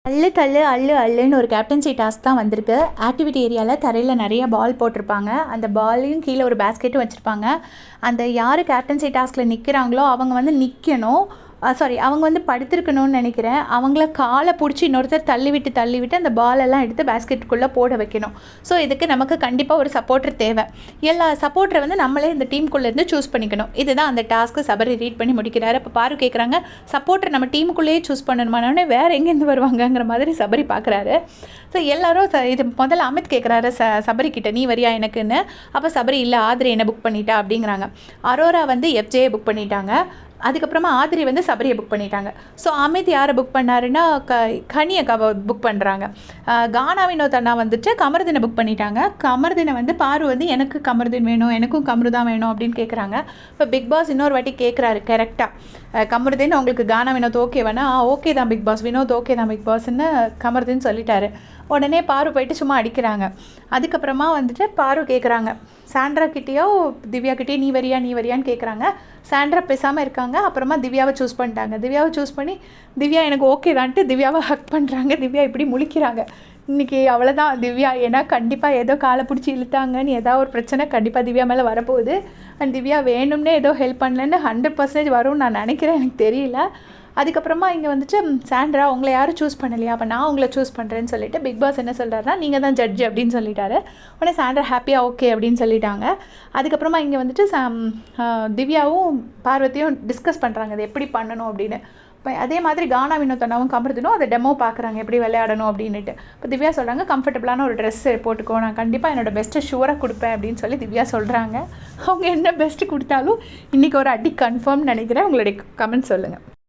அள்ளு தள்ளு அள்ளு அள்ளுன்னு ஒரு captaincy task தான் வந்திருக்கு. ஆக்டிவிட்டி ஏரியாவில் தரையில் நிறைய பால் போட்டிருப்பாங்க. அந்த பாலையும் கீழே ஒரு பேஸ்கெட்டும் வச்சுருப்பாங்க. அந்த யார் கேப்டன்சி டாஸ்கில் நிற்கிறாங்களோ அவங்க வந்து நிற்கணும். அவங்க வந்து படுத்திருக்கணும்னு நினைக்கிறேன். அவங்கள காலை பிடிச்சி இன்னொருத்தர் தள்ளி விட்டு அந்த பாலெல்லாம் எடுத்து பேஸ்கெட்டுக்குள்ளே போட வைக்கணும். ஸோ இதுக்கு நமக்கு கண்டிப்பாக ஒரு சப்போர்ட்டர் தேவை. எல்லா சப்போர்ட்டரை வந்து நம்மளே இந்த டீமுக்குள்ளேருந்து சூஸ் பண்ணிக்கணும். இதுதான் அந்த டாஸ்க்கு. சபரி ரீட் பண்ணி முடிக்கிறாரு. இப்போ பாரு கேட்குறாங்க, சப்போர்ட்டர் நம்ம டீமுக்குள்ளேயே சூஸ் பண்ணணுமானே வேறு எங்கேருந்து வருவாங்கங்கிற மாதிரி சபரி பார்க்குறாரு. ஸோ எல்லாரும் இது முதல்ல அமித் கேட்குறாரு சபரிக்கிட்ட, நீ வரியா எனக்குன்னு. அப்போ சபரி இல்லை, ஆதிரி என்ன புக் பண்ணிட்டா அப்படிங்கிறாங்க. அரோரா வந்து எஃப்ஜேயை புக் பண்ணிட்டாங்க. அதுக்கப்புறமா ஆதிரி வந்து சபரியை புக் பண்ணிட்டாங்க. ஸோ அமித் யாரை புக் பண்ணாருன்னா கனியை புக் பண்ணுறாங்க. கானா வினோத் அண்ணா வந்துட்டு கமருதீனை புக் பண்ணிட்டாங்க. கமருதீனை வந்து பாரு வந்து எனக்கு கமருதீன் வேணும், எனக்கும் கமரு தான் வேணும் அப்படின்னு கேட்குறாங்க. இப்போ பிக் பாஸ் இன்னொரு வாட்டி கேட்குறாரு கரெக்டாக, கமருதீன் உங்களுக்கு கானா வினோத் ஓகேவானா? ஓகே தான் பிக் பாஸ், வினோத் ஓகே தான் பிக் பாஸ்ன்னு கமருதீன் சொல்லிட்டாரு. உடனே பாரு போயிட்டு சும்மா அடிக்கிறாங்க. அதுக்கப்புறமா வந்துட்டு பாரு கேட்குறாங்க, சாண்ட்ரா கிட்டேயோ திவ்யா கிட்டேயோ நீ வரியான்னு கேட்குறாங்க. சாண்ட்ரா பேசாமல் இருக்காங்க. அப்புறமா திவ்யாவை சூஸ் பண்ணிட்டாங்க. திவ்யாவை சூஸ் பண்ணி திவ்யா எனக்கு ஓகே தான்ட்டு திவ்யாவை ஹக் பண்ணுறாங்க. திவ்யா இப்படி முழிக்கிறாங்க. இன்றைக்கி அவ்வளோதான் திவ்யா. ஏன்னா கண்டிப்பாக ஏதோ காலை பிடிச்சி இழுத்தாங்கன்னு ஏதாவது ஒரு பிரச்சனை கண்டிப்பாக திவ்யா மேலே வரப்போகுது. அண்ட் திவ்யா வேணும்னே ஏதோ ஹெல்ப் பண்ணலன்னு 100% வரும்னு நான் நினைக்கிறேன், எனக்கு தெரியல. அதுக்கப்புறமா இங்கே வந்துட்டு சாண்ட்ரா உங்களை யாரும் சூஸ் பண்ணலையா, அப்போ நான் உங்களை சூஸ் பண்ணுறேன்னு சொல்லிட்டு பிக் பாஸ் என்ன சொல்கிறாருன்னா, நீங்கள் தான் ஜட்ஜ் அப்படின்னு சொல்லிட்டாரு. உடனே சாண்ட்ரா ஹாப்பியாக ஓகே அப்படின்னு சொல்லிட்டாங்க. அதுக்கப்புறமா இங்கே வந்துட்டு திவ்யாவும் பார்வதியும் டிஸ்கஸ் பண்ணுறாங்க அது எப்படி பண்ணணும் அப்படின்னு. இப்போ அதே மாதிரி கானா வினோத் அண்ணாவும் கமருதீனும் அதை டெமோ பார்க்குறாங்க எப்படி விளையாடணும் அப்படின்ட்டு. இப்போ திவ்யா சொல்கிறாங்க, கம்ஃபர்டபுளான ஒரு ட்ரெஸ் போட்டுக்கோ, நான் கண்டிப்பாக என்னோடய பெஸ்ட்டு ஷூராக கொடுப்பேன் அப்படின்னு சொல்லி திவ்யா சொல்கிறாங்க. அவங்க என்ன பெஸ்ட்டு கொடுத்தாலும் இன்றைக்கி ஒரு அடி கன்ஃபார்ம்னு நினைக்கிறேன். உங்களுடைய கமெண்ட் சொல்லுங்கள்.